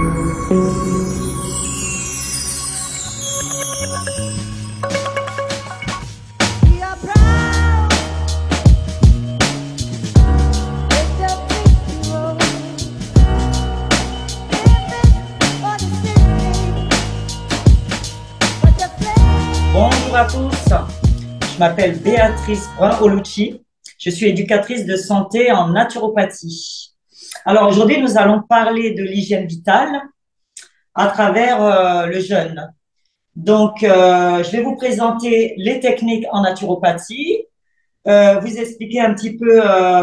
Bonjour à tous, je m'appelle Béatrice Brun-Olucci, je suis éducatrice de santé en naturopathie. Alors aujourd'hui, nous allons parler de l'hygiène vitale à travers le jeûne. Donc, je vais vous présenter les techniques en naturopathie, vous expliquer un petit peu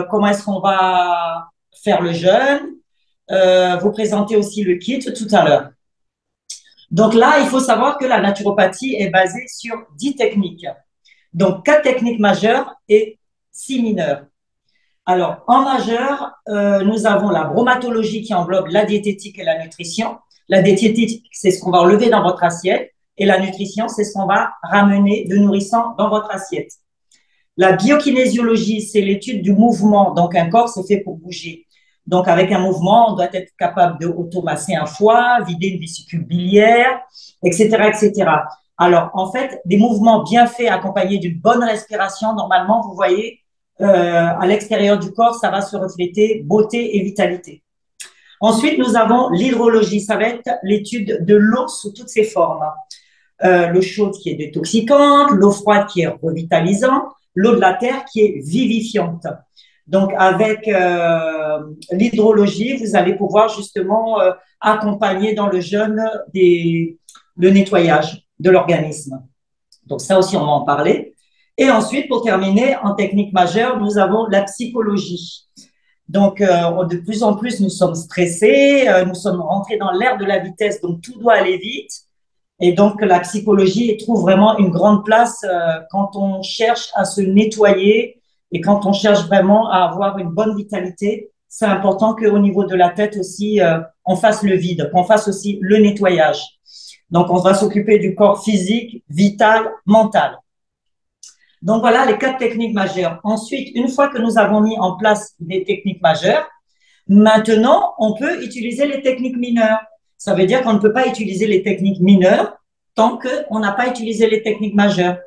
comment est-ce qu'on va faire le jeûne, vous présenter aussi le kit tout à l'heure. Donc là, il faut savoir que la naturopathie est basée sur 10 techniques. Donc, 4 techniques majeures et 6 mineures. Alors, en majeur, nous avons la bromatologie qui englobe la diététique et la nutrition. La diététique, c'est ce qu'on va enlever dans votre assiette et la nutrition, c'est ce qu'on va ramener de nourrissant dans votre assiette. La biokinésiologie, c'est l'étude du mouvement. Donc, un corps, c'est fait pour bouger. Donc, avec un mouvement, on doit être capable de automasser un foie, vider une vésicule biliaire, etc., etc. Alors, en fait, des mouvements bien faits accompagnés d'une bonne respiration, normalement, vous voyez, à l'extérieur du corps, ça va se refléter beauté et vitalité. Ensuite, nous avons l'hydrologie. Ça va être l'étude de l'eau sous toutes ses formes. L'eau chaude qui est détoxicante, l'eau froide qui est revitalisante, l'eau de la terre qui est vivifiante. Donc, avec l'hydrologie, vous allez pouvoir justement accompagner dans le jeûne le nettoyage de l'organisme. Donc, ça aussi, on va en parler. Et ensuite, pour terminer, en technique majeure, nous avons la psychologie. Donc, de plus en plus, nous sommes stressés, nous sommes rentrés dans l'ère de la vitesse, donc tout doit aller vite. Et donc, la psychologie trouve vraiment une grande place quand on cherche à se nettoyer et quand on cherche vraiment à avoir une bonne vitalité. C'est important qu'au niveau de la tête aussi, on fasse le vide, qu'on fasse aussi le nettoyage. Donc, on va s'occuper du corps physique, vital, mental. Donc, voilà les 4 techniques majeures. Ensuite, une fois que nous avons mis en place des techniques majeures, maintenant, on peut utiliser les techniques mineures. Ça veut dire qu'on ne peut pas utiliser les techniques mineures tant qu'on n'a pas utilisé les techniques majeures.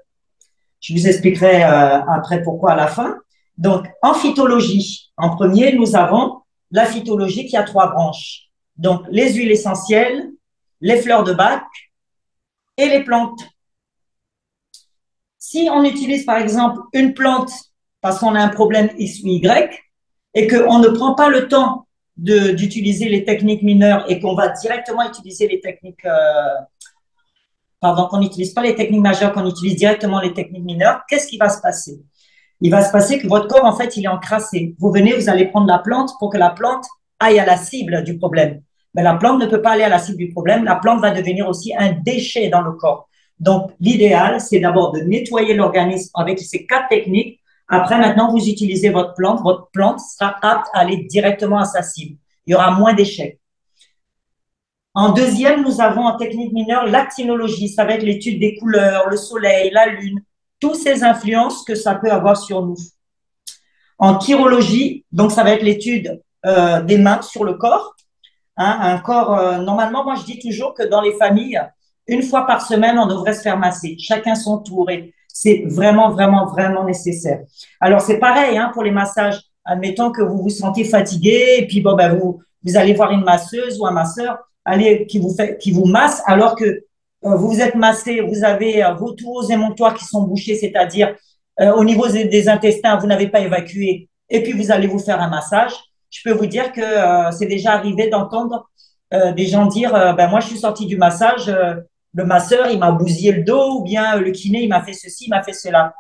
Je vous expliquerai après pourquoi à la fin. Donc, en phytologie, en premier, nous avons la phytologie qui a 3 branches. Donc, les huiles essentielles, les fleurs de bac et les plantes. Si on utilise par exemple une plante parce qu'on a un problème X ou Y et qu'on ne prend pas le temps d'utiliser les techniques mineures et qu'on va directement utiliser les techniques, qu'on n'utilise pas les techniques majeures, qu'on utilise directement les techniques mineures, qu'est-ce qui va se passer? Il va se passer que votre corps, en fait, il est encrassé. Vous venez, vous allez prendre la plante pour que la plante aille à la cible du problème. Mais la plante ne peut pas aller à la cible du problème. La plante va devenir aussi un déchet dans le corps. Donc, l'idéal, c'est d'abord de nettoyer l'organisme avec ces 4 techniques. Après, maintenant, vous utilisez votre plante sera apte à aller directement à sa cible. Il y aura moins d'échecs. En deuxième, nous avons en technique mineure l'actinologie. Ça va être l'étude des couleurs, le soleil, la lune, toutes ces influences que ça peut avoir sur nous. En chirologie, donc ça va être l'étude des mains sur le corps. Hein, un corps, normalement, moi je dis toujours que dans les familles, une fois par semaine, on devrait se faire masser, chacun son tour, et c'est vraiment, vraiment, vraiment nécessaire. Alors c'est pareil pour les massages. Admettons que vous vous sentez fatigué, et puis bon, ben, vous allez voir une masseuse ou un masseur qui vous masse, alors que vous vous êtes massé, vous avez tous vos émonctoires qui sont bouchés, c'est-à-dire au niveau des intestins, vous n'avez pas évacué, et puis vous allez vous faire un massage. Je peux vous dire que c'est déjà arrivé d'entendre des gens dire ben moi je suis sorti du massage, le masseur il m'a bousillé le dos, ou bien le kiné il m'a fait ceci, il m'a fait cela.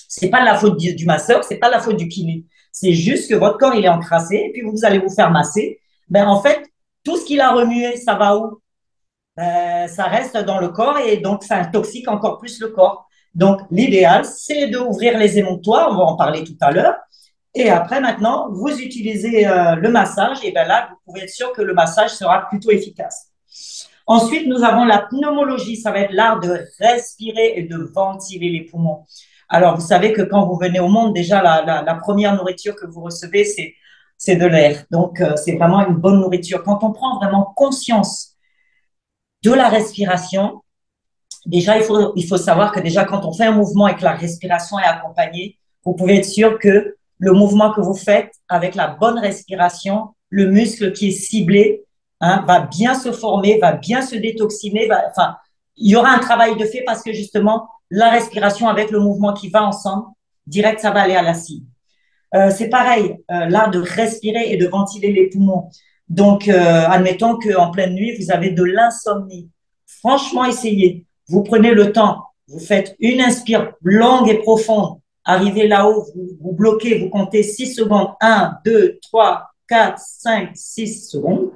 C'est pas la faute du masseur, c'est pas la faute du kiné. C'est juste que votre corps il est encrassé, et puis vous allez vous faire masser. Ben en fait tout ce qu'il a remué, ça va où? Ça reste dans le corps, et donc ça intoxique encore plus le corps. Donc l'idéal c'est d'ouvrir les émonctoires, on va en parler tout à l'heure. Et après, maintenant, vous utilisez le massage, et bien là, vous pouvez être sûr que le massage sera plutôt efficace. Ensuite, nous avons la pneumologie. Ça va être l'art de respirer et de ventiler les poumons. Alors, vous savez que quand vous venez au monde, déjà, la première nourriture que vous recevez, c'est c'est de l'air. Donc, c'est vraiment une bonne nourriture. Quand on prend vraiment conscience de la respiration, déjà, il faut savoir que déjà, quand on fait un mouvement et que la respiration est accompagnée, vous pouvez être sûr que le mouvement que vous faites avec la bonne respiration, le muscle qui est ciblé, hein, va bien se former, va bien se détoxiner. Enfin, il y aura un travail de fait parce que justement, la respiration avec le mouvement qui va ensemble, direct, ça va aller à la cible. C'est pareil, l'art de respirer et de ventiler les poumons. Donc, admettons qu'en pleine nuit, vous avez de l'insomnie. Franchement, essayez. Vous prenez le temps, vous faites une inspire longue et profonde. Arrivez là-haut, vous bloquez, vous comptez 6 secondes. 1, 2, 3, 4, 5, 6 secondes.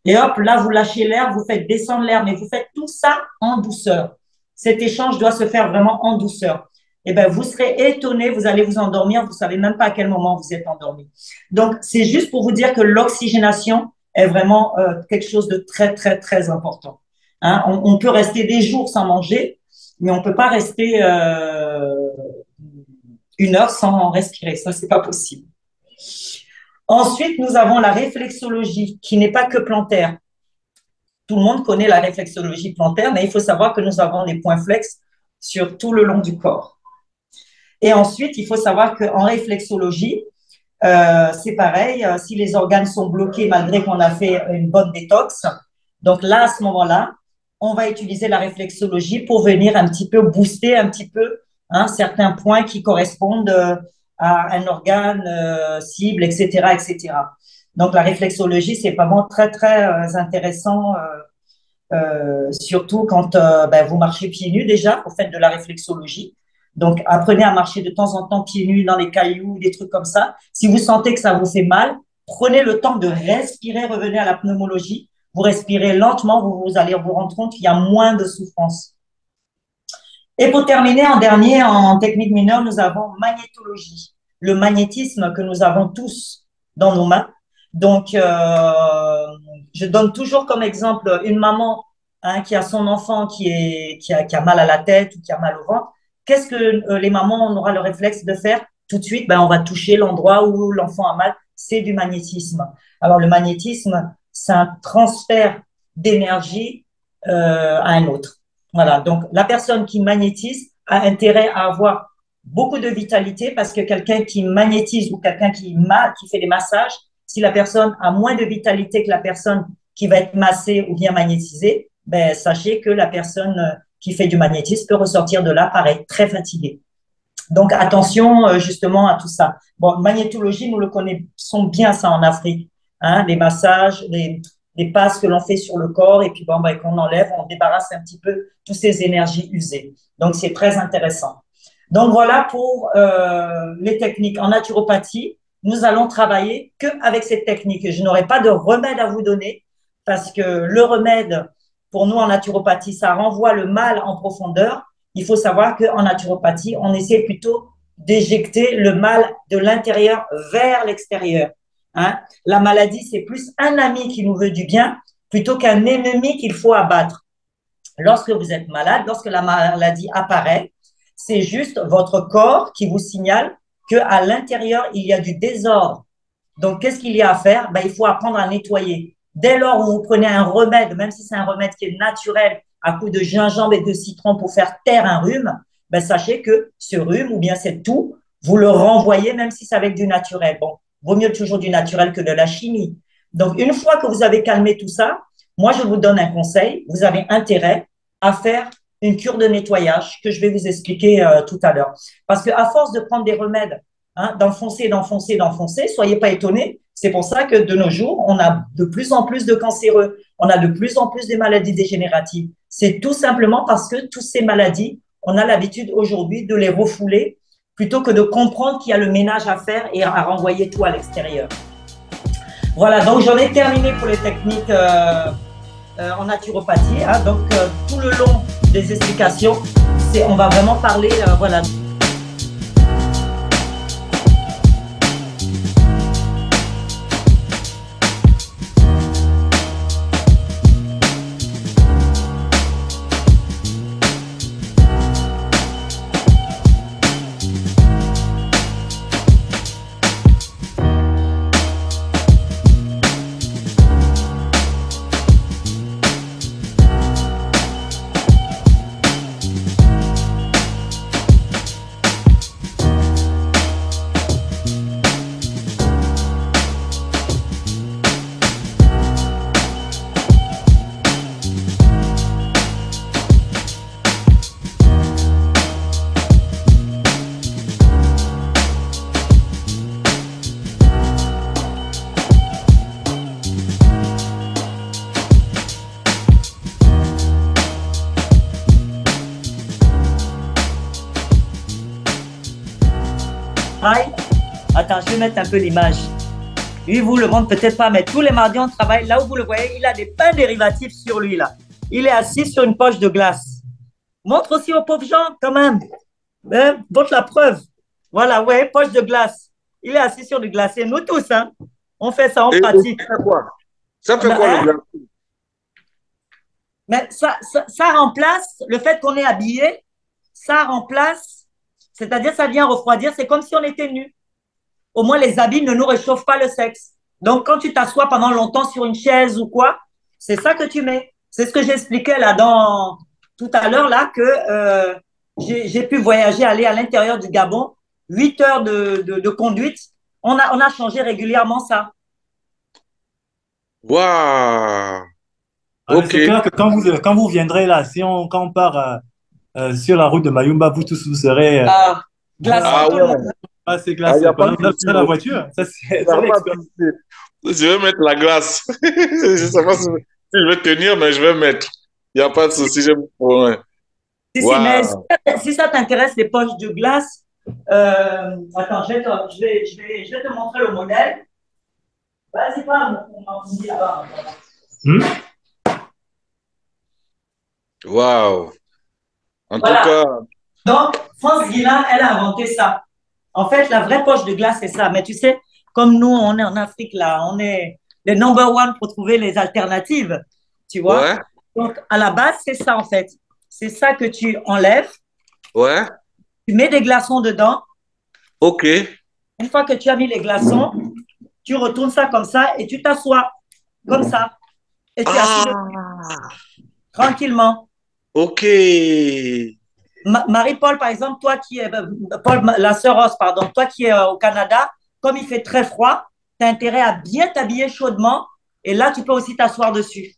Et hop, là, vous lâchez l'air, vous faites descendre l'air, mais vous faites tout ça en douceur. Cet échange doit se faire vraiment en douceur. Eh bien, vous serez étonné, vous allez vous endormir, vous savez même pas à quel moment vous êtes endormi. Donc, c'est juste pour vous dire que l'oxygénation est vraiment quelque chose de très, très, très important. Hein, on peut rester des jours sans manger, mais on peut pas rester 1 heure sans respirer. Ça, c'est pas possible. Ensuite, nous avons la réflexologie, qui n'est pas que plantaire. Tout le monde connaît la réflexologie plantaire, mais il faut savoir que nous avons des points flex sur tout le long du corps. Et ensuite, il faut savoir qu'en réflexologie, c'est pareil, si les organes sont bloqués malgré qu'on a fait une bonne détox, donc là, à ce moment-là, on va utiliser la réflexologie pour venir un petit peu booster un petit peu certains points qui correspondent à un organe cible, etc., etc. Donc la réflexologie, c'est vraiment très, très intéressant, surtout quand vous marchez pieds nus déjà, vous faites de la réflexologie. Donc, apprenez à marcher de temps en temps pieds nus dans les cailloux, des trucs comme ça. Si vous sentez que ça vous fait mal, prenez le temps de respirer, revenez à la pneumologie. Vous respirez lentement, vous allez vous rendre compte qu'il y a moins de souffrance. Et pour terminer, en dernier, en technique mineure, nous avons magnétologie, le magnétisme que nous avons tous dans nos mains. Donc, je donne toujours comme exemple une maman qui a son enfant qui a mal à la tête ou qui a mal au ventre. Qu'est-ce que les mamans, on aura le réflexe de faire tout de suite? On va toucher l'endroit où l'enfant a mal. C'est du magnétisme. Alors, le magnétisme, c'est un transfert d'énergie à un autre. Voilà, donc la personne qui magnétise a intérêt à avoir beaucoup de vitalité parce que quelqu'un qui magnétise ou quelqu'un qui fait des massages, si la personne a moins de vitalité que la personne qui va être massée ou bien magnétisée, sachez que la personne qui fait du magnétisme peut ressortir de là, pareil, très fatiguée. Donc attention justement à tout ça. Bon, magnétologie, nous le connaissons bien ça en Afrique, les massages, les passes que l'on fait sur le corps et puis qu'on enlève, on débarrasse un petit peu toutes ces énergies usées. Donc c'est très intéressant. Donc voilà pour les techniques. En naturopathie, nous allons travailler qu'avec cette technique. Je n'aurai pas de remède à vous donner parce que le remède, pour nous en naturopathie, ça renvoie le mal en profondeur. Il faut savoir qu'en naturopathie, on essaie plutôt d'éjecter le mal de l'intérieur vers l'extérieur. La maladie, c'est plus un ami qui nous veut du bien plutôt qu'un ennemi qu'il faut abattre. Lorsque vous êtes malade, lorsque la maladie apparaît, c'est juste votre corps qui vous signale qu'à l'intérieur, il y a du désordre. Donc, qu'est-ce qu'il y a à faire? Il faut apprendre à nettoyer. Dès lors où vous prenez un remède, même si c'est un remède qui est naturel, à coup de gingembre et de citron pour faire taire un rhume, sachez que ce rhume ou bien cette toux, vous le renvoyez même si c'est avec du naturel. Bon, vaut mieux toujours du naturel que de la chimie. Donc, une fois que vous avez calmé tout ça, moi, je vous donne un conseil. Vous avez intérêt à faire une cure de nettoyage que je vais vous expliquer tout à l'heure. Parce qu'à force de prendre des remèdes, d'enfoncer, soyez pas étonnés. C'est pour ça que de nos jours, on a de plus en plus de cancéreux, on a de plus en plus de maladies dégénératives. C'est tout simplement parce que toutes ces maladies, on a l'habitude aujourd'hui de les refouler plutôt que de comprendre qu'il y a le ménage à faire et à renvoyer tout à l'extérieur. Voilà, donc j'en ai terminé pour les techniques en naturopathie. Donc tout le long des explications, on va vraiment parler, voilà. travaille. Attends, je vais mettre un peu l'image. Lui, vous le montre peut-être pas, mais tous les mardis, on travaille. Là où vous le voyez, il a des pains dérivatifs sur lui, là. Il est assis sur une poche de glace. Montre aussi aux pauvres gens, quand même. Hein? Montre la preuve. Voilà, ouais, poche de glace. Il est assis sur du glacé. Nous tous, hein, on fait ça, on Et pratique. ça fait quoi? Ça On fait a- quoi le hein? glaçon? Mais ça remplace le fait qu'on est habillé, ça remplace, c'est-à-dire ça vient refroidir, c'est comme si on était nu. Au moins, les habits ne nous réchauffent pas le sexe. Donc, quand tu t'assois pendant longtemps sur une chaise ou quoi, c'est ça que tu mets. C'est ce que j'expliquais là tout à l'heure là que j'ai pu voyager, aller à l'intérieur du Gabon, 8 heures de conduite. On a changé régulièrement ça. Waouh! Ah, mais Ok. c'est clair que quand vous viendrez là, quand on part sur la route de Mayumba, vous tous, vous serez Ah, glaçons Ah tout le ouais. monde. assez Ah, il n'y glacé. a pas Pendant de que vous souci. avez la voiture, ça, Il n'y c'est a pas de l'expérience. souci. Je vais mettre la glace. Je ne sais pas si je vais tenir, mais je vais mettre. Il n'y a pas de souci. J'aime trop. Ouais. Si, si, mais Waouh! si ça t'intéresse, les poches de glace, attends, je vais te montrer le modèle. Vas-y, pas, on dit là-bas. Hmm? Waouh! En tout Voilà. cas, Donc, France Guillain, elle a inventé ça. En fait, la vraie poche de glace, c'est ça. Mais tu sais, comme nous, on est en Afrique, là, on est les number one pour trouver les alternatives, tu vois. ouais, Donc, à la base, c'est ça, en fait. C'est ça que tu enlèves, ouais, tu mets des glaçons dedans. ok. Une fois que tu as mis les glaçons, tu retournes ça comme ça et tu t'assois comme ça. Et tu es assis Ah, tranquillement. ok. Marie-Paul, par exemple, toi qui es, Paul, la sœur Rose, pardon, toi qui es au Canada, comme il fait très froid, tu as intérêt à bien t'habiller chaudement et là, tu peux aussi t'asseoir dessus.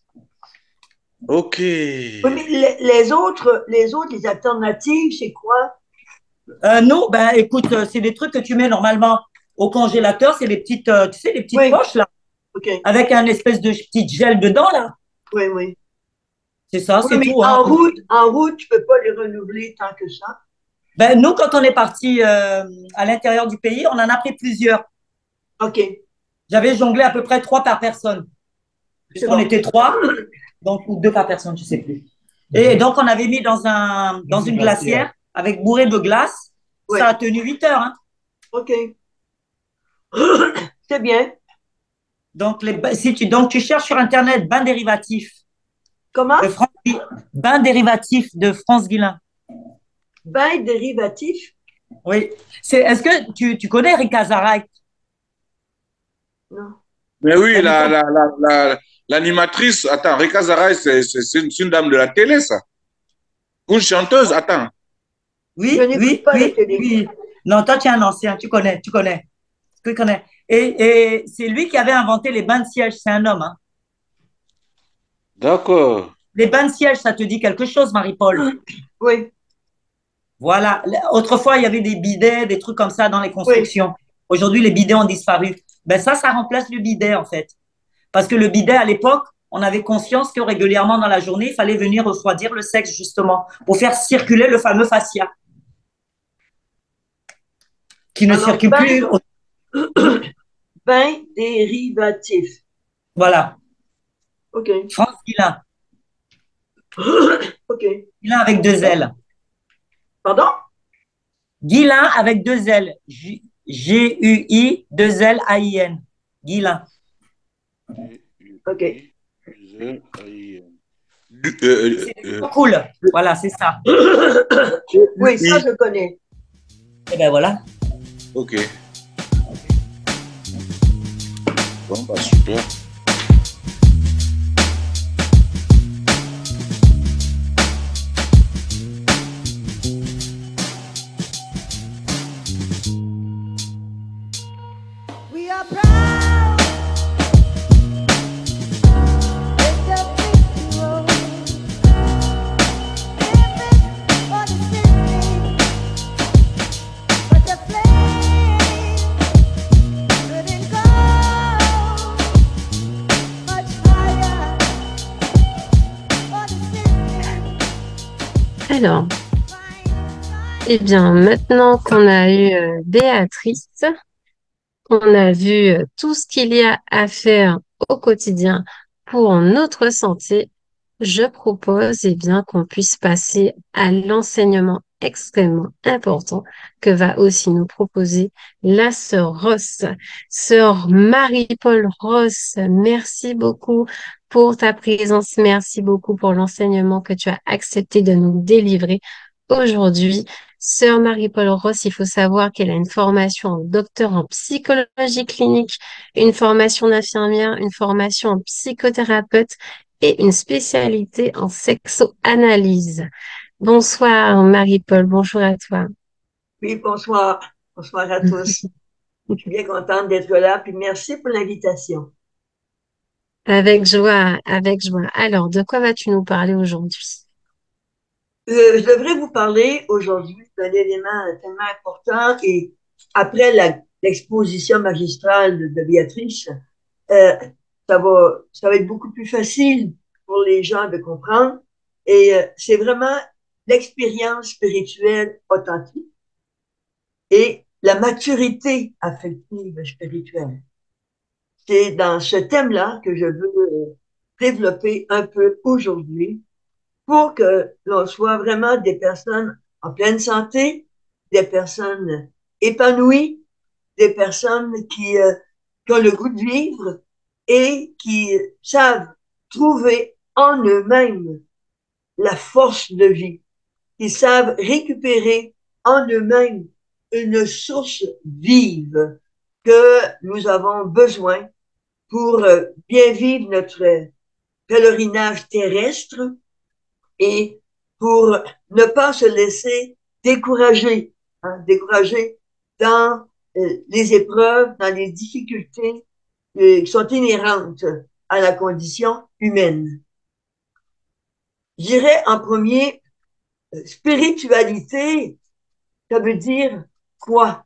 Ok. Oui, mais les alternatives, c'est quoi? Nous, ben, écoute, c'est des trucs que tu mets normalement au congélateur, c'est les petites, tu sais, les petites Oui, poches là, ok. avec un espèce de petit gel dedans là. Oui, oui. C'est ça, Oui, c'est mais tout. Hein. en route, tu peux pas les renouveler tant que ça. Ben, nous, quand on est parti à l'intérieur du pays, on en a pris plusieurs. Ok, J'avais jonglé à peu près 3 par personne, c'est puisqu'on bon. était 3, donc ou 2 par personne, je ne sais plus. Et donc, on avait mis dans une glacière avec bourrée de glace. Oui, Ça a tenu 8 heures. Hein. ok. C'est bien. Donc, donc, tu cherches sur Internet bain dérivatif Comment? de France, bain dérivatif de France Guillain. Bain dérivatif? Oui. Est-ce que tu connais Rika Zaraï? Non. Mais oui, L'animatrice. l'animatrice, attends, Rika Zaraï, c'est une dame de la télé, ça. Une chanteuse, attends. Je Oui, n'écoute oui, pas la oui, télé. oui. Non, toi, tu es un ancien, tu connais, tu connais. Tu connais. Et c'est lui qui avait inventé les bains de siège, c'est un homme. Hein. D'accord. Les bains de siège, ça te dit quelque chose, Marie-Paul? Oui, Voilà. Autrefois, il y avait des bidets, des trucs comme ça dans les oui. constructions. Aujourd'hui, les bidets ont disparu. Ben ça remplace le bidet, en fait. Parce que le bidet, à l'époque, on avait conscience que régulièrement dans la journée, il fallait venir refroidir le sexe, justement, pour faire circuler le fameux fascia, qui ne Alors, circule plus. bain dérivatif. Voilà. Ok. France Guillain. Ok. Guillain avec 2 L. Pardon? Guillain avec 2 L. G-U-I, 2 L-A-I-N. Guillain. Ok. C'est cool. Voilà, c'est ça. Oui, ça, je connais. Et ben voilà. Ok. Bon, bah super. We are proud with the visual, living for the city, but the flame couldn't go much higher for the city. Alors, Fine, fine. Eh bien, maintenant qu'on a eu Béatrice, qu'on a vu tout ce qu'il y a à faire au quotidien pour notre santé, je propose eh bien qu'on puisse passer à l'enseignement extrêmement important que va aussi nous proposer la sœur Ross. Sœur Marie-Paul Ross, merci beaucoup pour ta présence, merci beaucoup pour l'enseignement que tu as accepté de nous délivrer aujourd'hui. Sœur Marie-Paul Ross, il faut savoir qu'elle a une formation en docteur en psychologie clinique, une formation d'infirmière, une formation en psychothérapeute et une spécialité en sexoanalyse. Bonsoir Marie-Paul, bonjour à toi. Oui, bonsoir. Bonsoir à tous. Je suis bien contente d'être là, puis merci pour l'invitation. Avec joie, avec joie. Alors, de quoi vas-tu nous parler aujourd'hui? Je devrais vous parler aujourd'hui d'un élément tellement important et après l'exposition magistrale de Béatrice, euh, ça va être beaucoup plus facile pour les gens de comprendre. Et c'est vraiment l'expérience spirituelle authentique et la maturité affective spirituelle. C'est dans ce thème-là que je veux développer un peu aujourd'hui pour que l'on soit vraiment des personnes en pleine santé, des personnes épanouies, des personnes qui ont le goût de vivre et qui savent trouver en eux-mêmes la force de vie, qui savent récupérer en eux-mêmes une source vive que nous avons besoin pour bien vivre notre pèlerinage terrestre et pour ne pas se laisser décourager, décourager dans les épreuves, dans les difficultés qui sont inhérentes à la condition humaine. Je dirais en premier, spiritualité, ça veut dire quoi?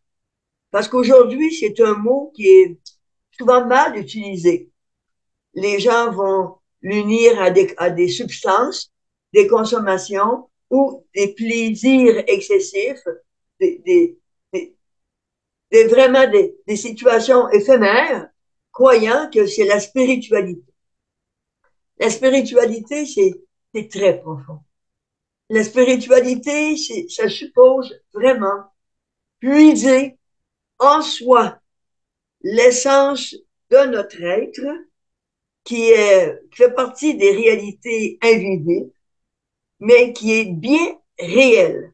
Parce qu'aujourd'hui, c'est un mot qui est souvent mal utilisé. Les gens vont l'unir à des substances, des consommations ou des plaisirs excessifs, des, des, vraiment des situations éphémères, croyant que c'est la spiritualité. La spiritualité, c'est très profond. La spiritualité, ça suppose vraiment puiser en soi l'essence de notre être qui fait partie des réalités invisibles, mais qui est bien réelle.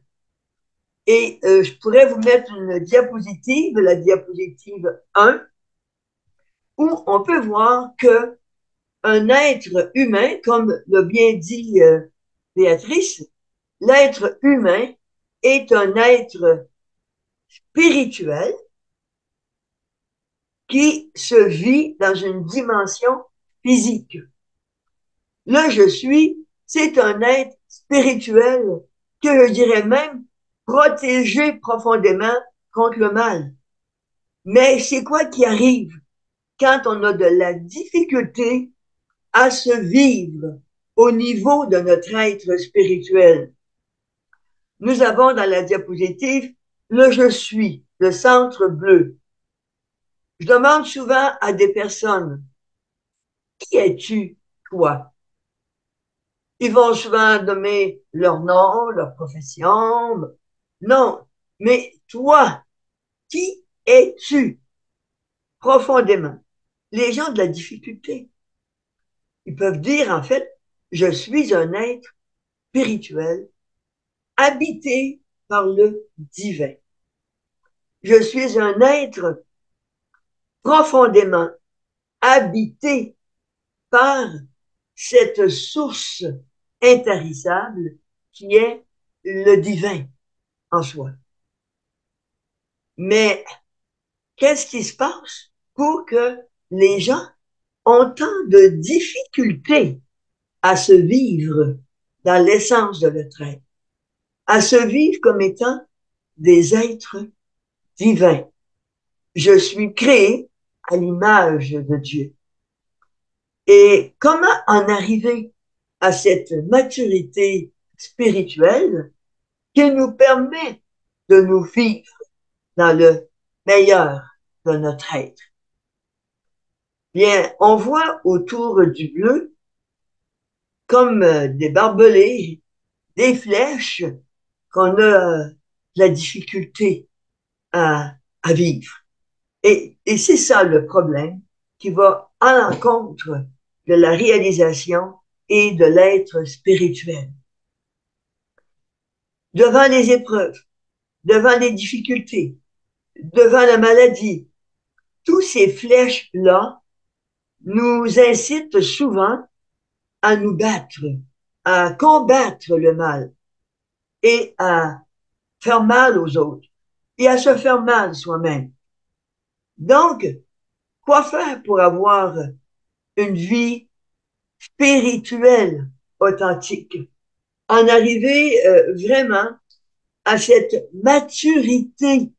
Et je pourrais vous mettre une diapositive, la diapositive 1, où on peut voir que un être humain, comme l'a bien dit Béatrice, l'être humain est un être spirituel qui se vit dans une dimension physique. Le je suis, c'est un être spirituel que je dirais même protégé profondément contre le mal. Mais c'est quoi qui arrive quand on a de la difficulté à se vivre au niveau de notre être spirituel? Nous avons dans la diapositive le je suis, le centre bleu. Je demande souvent à des personnes, qui es-tu, toi? Ils vont souvent nommer leur nom, leur profession. Non, mais toi, qui es-tu profondément? Les gens de la difficulté, ils peuvent dire en fait, je suis un être spirituel habité par le divin. Je suis un être profondément habité par cette source intarissable qui est le divin en soi. Mais qu'est-ce qui se passe pour que les gens ont tant de difficultés à se vivre dans l'essence de notre être, à se vivre comme étant des êtres divins? Je suis créé à l'image de Dieu. Et comment en arriver à cette maturité spirituelle qui nous permet de nous vivre dans le meilleur de notre être. Bien, on voit autour du bleu comme des barbelés, des flèches qu'on a la difficulté à vivre. Et c'est ça le problème qui va à l'encontre de la réalisation et de l'être spirituel. Devant les épreuves, devant les difficultés, devant la maladie, tous ces flèches-là nous incitent souvent à nous battre, à combattre le mal et à faire mal aux autres et à se faire mal soi-même. Donc, quoi faire pour avoir une vie spirituelle authentique? En arriver vraiment à cette maturité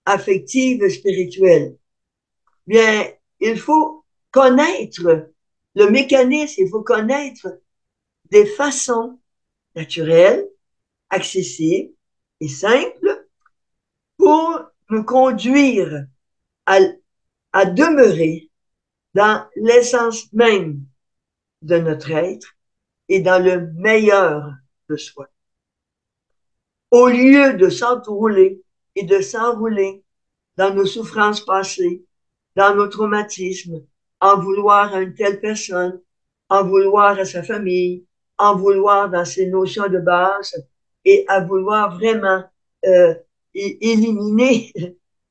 affective spirituelle. Bien, il faut connaître le mécanisme, il faut connaître des façons naturelles, accessibles et simples pour nous conduire à, à demeurer dans l'essence même de notre être et dans le meilleur de soi. Au lieu de s'enrouler et de s'enrouler dans nos souffrances passées, dans nos traumatismes, en vouloir à une telle personne, en vouloir à sa famille, en vouloir dans ses notions de base et à vouloir vraiment éliminer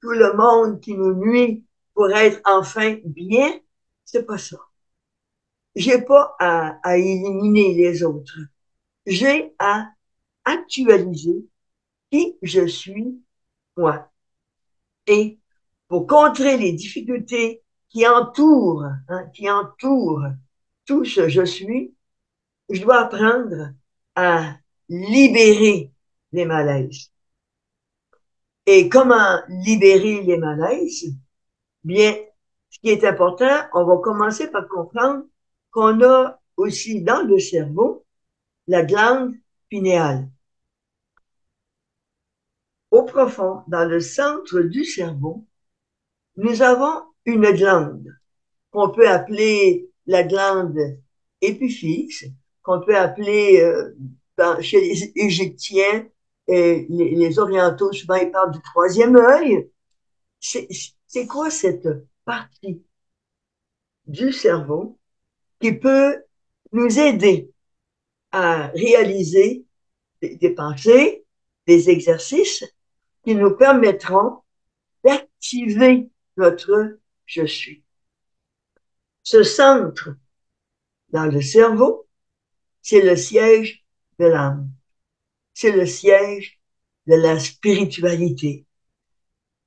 tout le monde qui nous nuit pour être enfin bien, c'est pas ça. J'ai pas à éliminer les autres. J'ai à actualiser qui je suis, moi. Et pour contrer les difficultés qui entourent tout ce je suis, je dois apprendre à libérer les malaises. Et comment libérer les malaises? Bien, ce qui est important, on va commencer par comprendre qu'on a aussi dans le cerveau la glande pinéale. Au profond, dans le centre du cerveau, nous avons une glande qu'on peut appeler la glande épiphyse, qu'on peut appeler chez les Égyptiens et les Orientaux, souvent ils parlent du troisième œil. C'est quoi cette partie du cerveau qui peut nous aider à réaliser des pensées, des exercices qui nous permettront d'activer notre je suis. Ce centre dans le cerveau, c'est le siège de l'âme. C'est le siège de la spiritualité.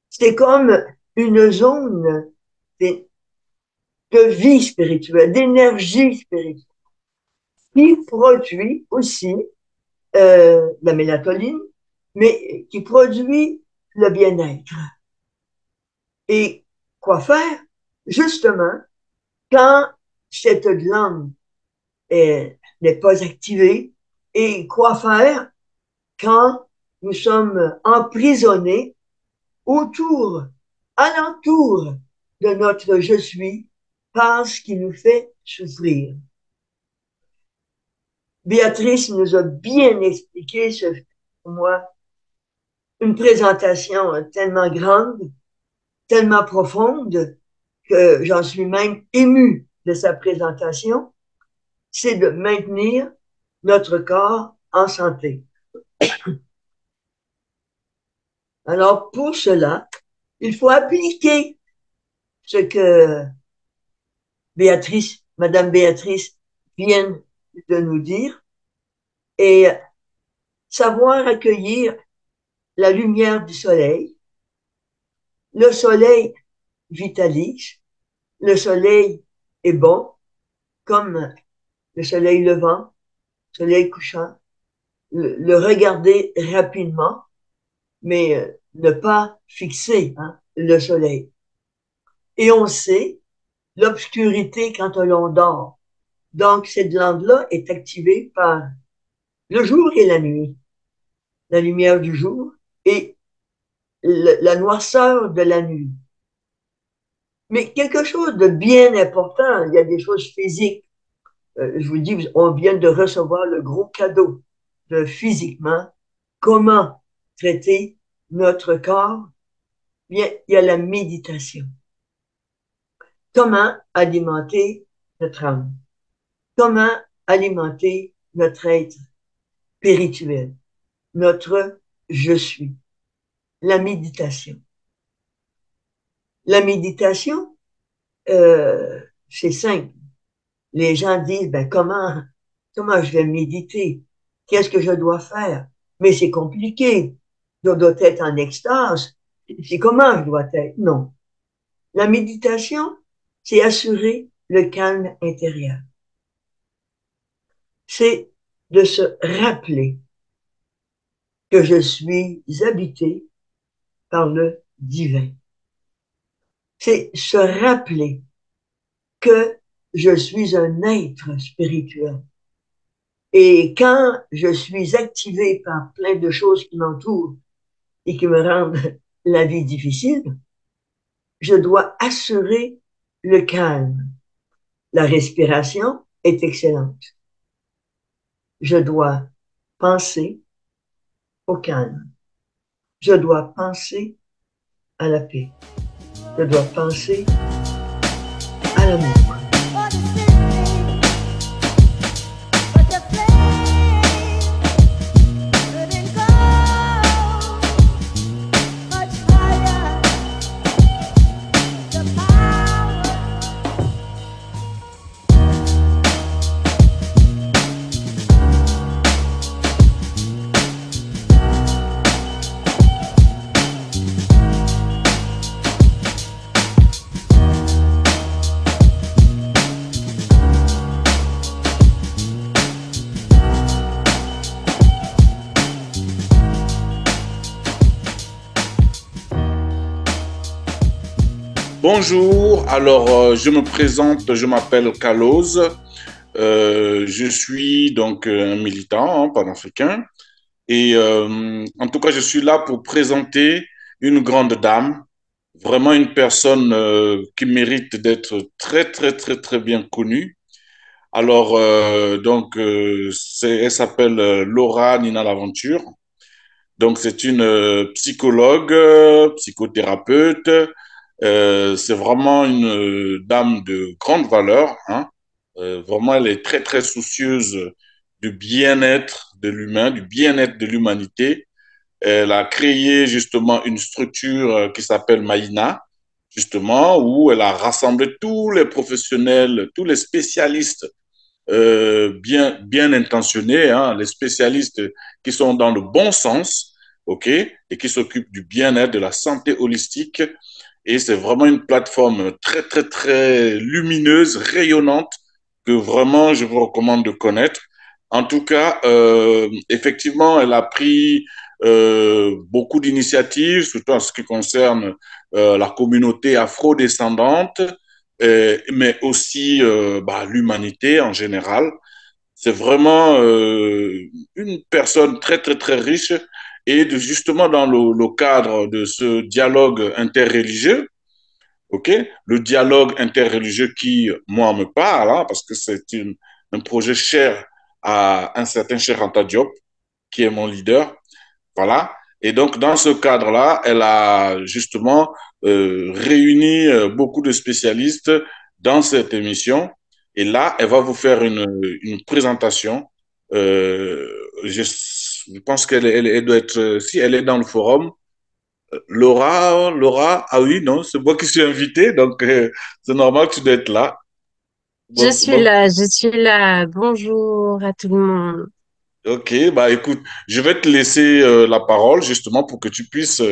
C'est comme une zone de vie spirituelle, d'énergie spirituelle, qui produit aussi la mélatonine, mais qui produit le bien-être. Et quoi faire? Justement, quand cette glande n'est pas activée, et quoi faire quand nous sommes emprisonnés alentour de notre je suis, par ce qui nous fait souffrir. Béatrice nous a bien expliqué, pour moi, une présentation tellement grande, tellement profonde, que j'en suis même émue de sa présentation, c'est de maintenir notre corps en santé. Alors, pour cela, il faut appliquer ce que Madame Béatrice vient de nous dire et savoir accueillir la lumière du soleil. Le soleil vitalise, le soleil est bon, comme le soleil levant, le soleil couchant, le regarder rapidement, mais ne pas fixer le soleil. Et on sait l'obscurité quand l'on dort. Donc, cette glande-là est activée par le jour et la nuit. La lumière du jour et la noirceur de la nuit. Mais quelque chose de bien important, il y a des choses physiques. Je vous dis, on vient de recevoir le gros cadeau de physiquement comment traiter notre corps. Bien, il y a la méditation. Comment alimenter notre âme? Comment alimenter notre être spirituel, notre je suis? La méditation. La méditation, c'est simple. Les gens disent, ben comment je vais méditer? Qu'est-ce que je dois faire? Mais c'est compliqué. Je dois être en extase. C'est comment je dois être? Non. La méditation, c'est assurer le calme intérieur. C'est de se rappeler que je suis habité par le divin. C'est se rappeler que je suis un être spirituel. Et quand je suis activé par plein de choses qui m'entourent et qui me rendent la vie difficile, je dois assurer le calme. La respiration est excellente. Je dois penser au calme. Je dois penser à la paix. Je dois penser à l'amour. For the city, but the flame couldn't go much higher. The power. Bonjour, alors je me présente, je m'appelle Kalos, je suis donc un militant panafricain et en tout cas je suis là pour présenter une grande dame, vraiment une personne qui mérite d'être très très très très bien connue. Alors elle s'appelle Laura Nina Laventure. Donc, c'est une psychologue, psychothérapeute. C'est vraiment une dame de grande valeur, hein. Vraiment, elle est très, très soucieuse du bien-être de l'humain, du bien-être de l'humanité. Elle a créé justement une structure qui s'appelle Maïna, justement, où elle a rassemblé tous les professionnels, tous les spécialistes bien intentionnés, hein, les spécialistes qui sont dans le bon sens, OK, et qui s'occupent du bien-être, de la santé holistique. Et c'est vraiment une plateforme très, très, très lumineuse, rayonnante, que vraiment je vous recommande de connaître. En tout cas, effectivement, elle a pris beaucoup d'initiatives, surtout en ce qui concerne la communauté afro-descendante, mais aussi l'humanité en général. C'est vraiment une personne très, très, très riche et justement dans le cadre de ce dialogue interreligieux, ok, le dialogue interreligieux qui, moi, me parle, hein, parce que un projet cher à un certain Cheikh Anta Diop, qui est mon leader. Voilà. Et donc, dans ce cadre-là, elle a justement réuni beaucoup de spécialistes dans cette émission. Et là, elle va vous faire une présentation. Euh, je pense elle doit être, si elle est dans le forum, Laura, ah oui, non, c'est moi qui suis invité, donc c'est normal que tu dois être là. Je suis là. Bonjour à tout le monde. Ok, bah écoute, je vais te laisser la parole justement pour que tu puisses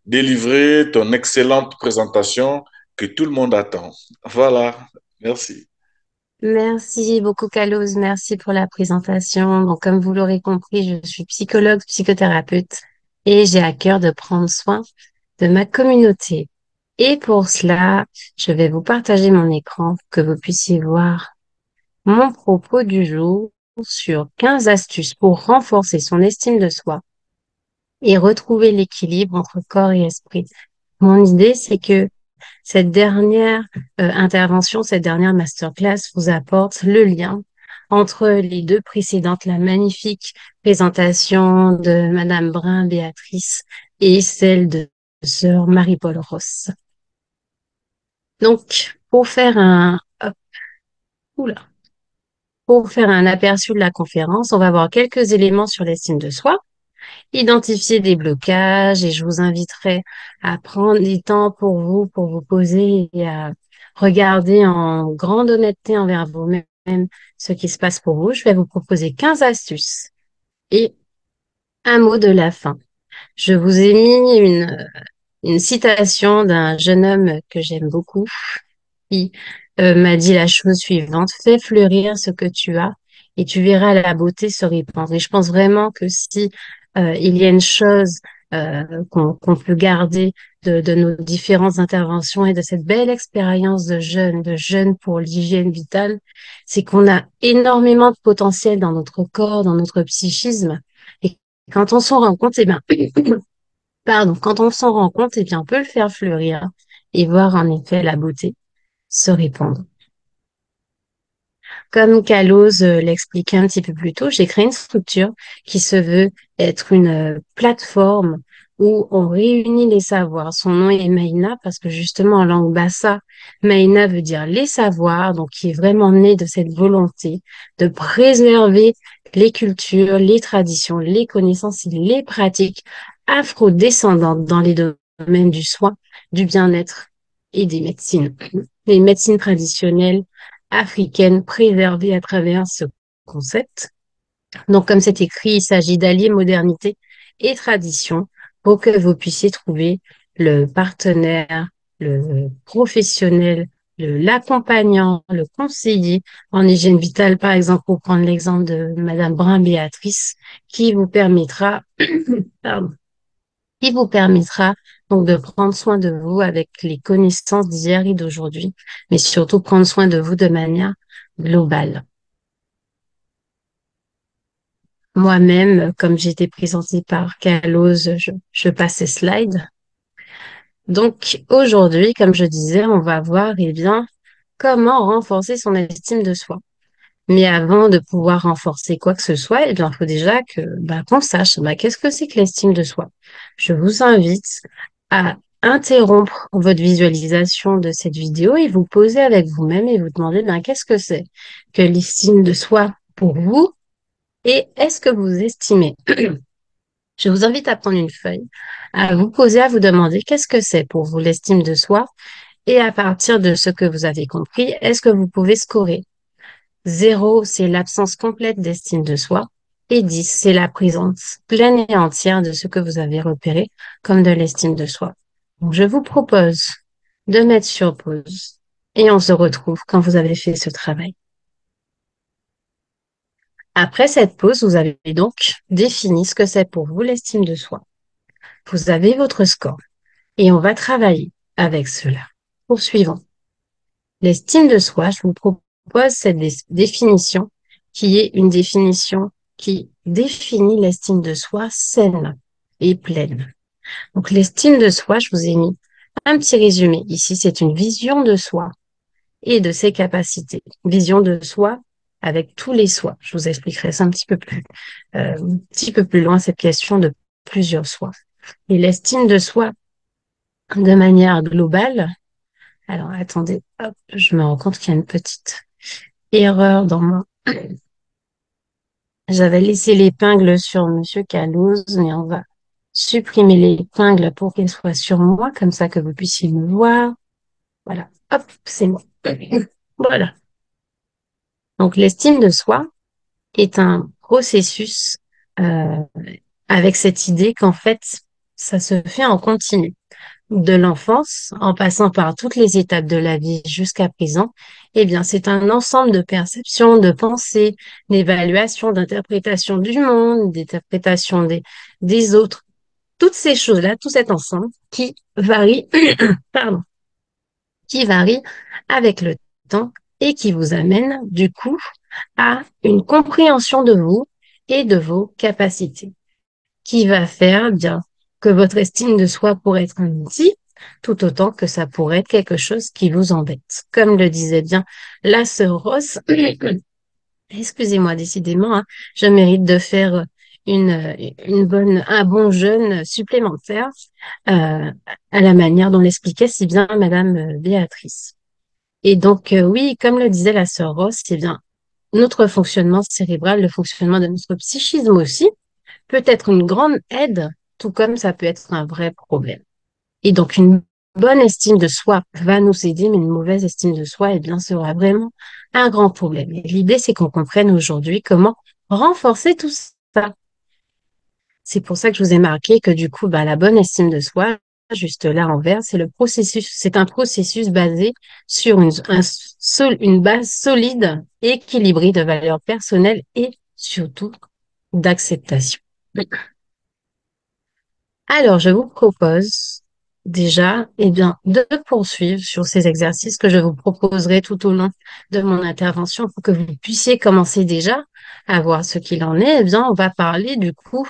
délivrer ton excellente présentation que tout le monde attend. Voilà, merci. Merci beaucoup, Kalos. Merci pour la présentation. Donc, comme vous l'aurez compris, je suis psychologue, psychothérapeute et j'ai à cœur de prendre soin de ma communauté. Et pour cela, je vais vous partager mon écran pour que vous puissiez voir mon propos du jour sur 15 astuces pour renforcer son estime de soi et retrouver l'équilibre entre corps et esprit. Mon idée, c'est que cette dernière intervention, cette dernière masterclass vous apporte le lien entre les deux précédentes, la magnifique présentation de Madame Brun Béatrice et celle de Sœur Marie-Paul Ross. Donc, oula, pour faire un aperçu de la conférence, on va voir quelques éléments sur l'estime de soi, identifier des blocages et je vous inviterai à prendre du temps pour vous poser et à regarder en grande honnêteté envers vous-même ce qui se passe pour vous. Je vais vous proposer 15 astuces et un mot de la fin. Je vous ai mis une citation d'un jeune homme que j'aime beaucoup qui m'a dit la chose suivante: fais fleurir ce que tu as et tu verras la beauté se répandre. Et je pense vraiment que si il y a une chose qu'on peut garder de nos différentes interventions et de cette belle expérience de jeunes pour l'hygiène vitale, c'est qu'on a énormément de potentiel dans notre corps, dans notre psychisme. Et quand on s'en rend compte, eh ben, pardon, quand on s'en rend compte, eh bien, on peut le faire fleurir et voir en effet la beauté se répandre. Comme Caloz l'expliquait un petit peu plus tôt, j'ai créé une structure qui se veut être une plateforme où on réunit les savoirs. Son nom est Maïna parce que justement en langue bassa, Maïna veut dire les savoirs, donc qui est vraiment né de cette volonté de préserver les cultures, les traditions, les connaissances et les pratiques afro-descendantes dans les domaines du soin, du bien-être et des médecines. Les médecines traditionnelles africaines préservées à travers ce concept. Donc, comme c'est écrit, il s'agit d'allier modernité et tradition pour que vous puissiez trouver le partenaire, le professionnel, l'accompagnant, le conseiller en hygiène vitale, par exemple, pour prendre l'exemple de Madame Brun Béatrice, qui vous permettra, pardon, qui vous permettra donc de prendre soin de vous avec les connaissances d'hier et d'aujourd'hui, mais surtout prendre soin de vous de manière globale. Moi-même, comme j'ai été présentée par Caloz, je passe ces slides. Donc aujourd'hui, comme je disais, on va voir eh bien comment renforcer son estime de soi. Mais avant de pouvoir renforcer quoi que ce soit, eh bien, il faut déjà qu'on sache qu'est-ce que c'est que l'estime de soi. Je vous invite à interrompre votre visualisation de cette vidéo et vous poser avec vous-même et vous demander qu'est-ce que c'est que l'estime de soi pour vous et est-ce que vous estimez. Je vous invite à prendre une feuille, à vous poser, à vous demander qu'est-ce que c'est pour vous l'estime de soi et à partir de ce que vous avez compris, est-ce que vous pouvez scorer. 0, c'est l'absence complète d'estime de soi. Et 10, c'est la présence pleine et entière de ce que vous avez repéré comme de l'estime de soi. Donc, je vous propose de mettre sur pause et on se retrouve quand vous avez fait ce travail. Après cette pause, vous avez donc défini ce que c'est pour vous l'estime de soi. Vous avez votre score et on va travailler avec cela. Poursuivons. L'estime de soi, je vous propose cette définition qui est une définition qui définit l'estime de soi saine et pleine. Donc, l'estime de soi, je vous ai mis un petit résumé. Ici, c'est une vision de soi et de ses capacités. Vision de soi avec tous les soi. Je vous expliquerai ça un petit peu plus loin, cette question de plusieurs soi. Et l'estime de soi, de manière globale, alors attendez, hop, je me rends compte qu'il y a une petite erreur dans moi. J'avais laissé l'épingle sur Monsieur Caloz, mais on va supprimer l'épingle pour qu'elle soit sur moi, comme ça que vous puissiez me voir. Voilà, hop, c'est moi. Voilà. Donc, l'estime de soi est un processus euh, avec cette idée qu'en fait, ça se fait en continu. De l'enfance, en passant par toutes les étapes de la vie jusqu'à présent, eh bien, c'est un ensemble de perceptions, de pensées, d'évaluations, d'interprétations du monde, d'interprétations des autres. Toutes ces choses-là, tout cet ensemble qui varie, pardon, qui varie avec le temps et qui vous amène, du coup, à une compréhension de vous et de vos capacités qui va faire bien que votre estime de soi pourrait être un outil, tout autant que ça pourrait être quelque chose qui vous embête. Comme le disait bien la sœur Ross, excusez-moi, décidément, hein, je mérite de faire un bon jeûne supplémentaire à la manière dont l'expliquait si bien Madame Béatrice. Et donc, oui, comme le disait la sœur Ross, eh bien, notre fonctionnement cérébral, le fonctionnement de notre psychisme aussi, peut être une grande aide, tout comme ça peut être un vrai problème. Et donc, une bonne estime de soi va nous aider, mais une mauvaise estime de soi, eh bien, sera vraiment un grand problème. Et l'idée, c'est qu'on comprenne aujourd'hui comment renforcer tout ça. C'est pour ça que je vous ai marqué que du coup, bah, la bonne estime de soi, juste là en vert, c'est un processus basé sur une base solide, équilibrée de valeurs personnelles et surtout d'acceptation. Alors, je vous propose déjà, eh bien, de poursuivre sur ces exercices que je vous proposerai tout au long de mon intervention pour que vous puissiez commencer déjà à voir ce qu'il en est. Eh bien, on va parler du coup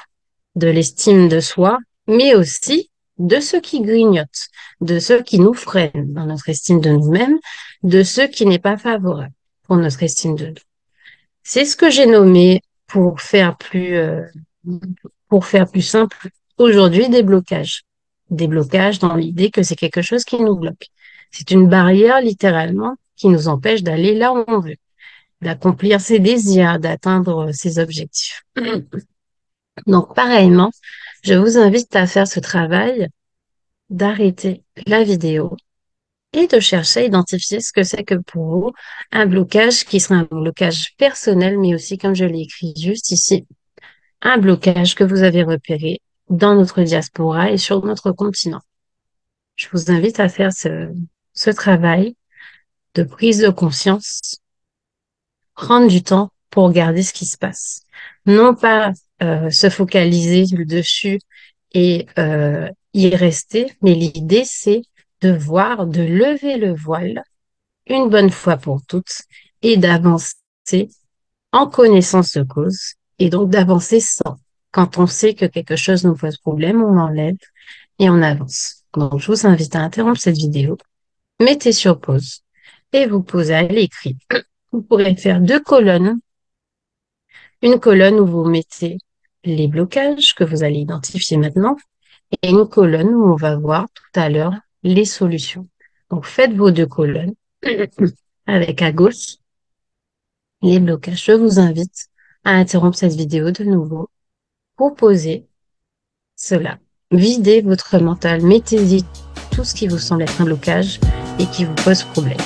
de l'estime de soi, mais aussi de ce qui grignote, de ce qui nous freine dans notre estime de nous-mêmes, de ce qui n'est pas favorable pour notre estime de nous. C'est ce que j'ai nommé pour faire plus simple aujourd'hui des blocages. Des blocages dans l'idée que c'est quelque chose qui nous bloque. C'est une barrière littéralement qui nous empêche d'aller là où on veut, d'accomplir ses désirs, d'atteindre ses objectifs. Donc, pareillement, je vous invite à faire ce travail d'arrêter la vidéo et de chercher à identifier ce que c'est que pour vous un blocage qui sera un blocage personnel, mais aussi, comme je l'ai écrit juste ici, un blocage que vous avez repéré dans notre diaspora et sur notre continent. Je vous invite à faire ce travail de prise de conscience, prendre du temps pour regarder ce qui se passe. Non pas se focaliser dessus et y rester, mais l'idée, c'est de voir, de lever le voile une bonne fois pour toutes et d'avancer en connaissance de cause et donc d'avancer sans. Quand on sait que quelque chose nous pose problème, on enlève et on avance. Donc, je vous invite à interrompre cette vidéo, mettez sur pause et vous posez à l'écrit. Vous pourrez faire 2 colonnes. Une colonne où vous mettez les blocages que vous allez identifier maintenant et une colonne où on va voir tout à l'heure les solutions. Donc, faites vos 2 colonnes avec à gauche les blocages. Je vous invite à interrompre cette vidéo de nouveau pour poser cela. Videz votre mental, mettez-y tout ce qui vous semble être un blocage et qui vous pose problème.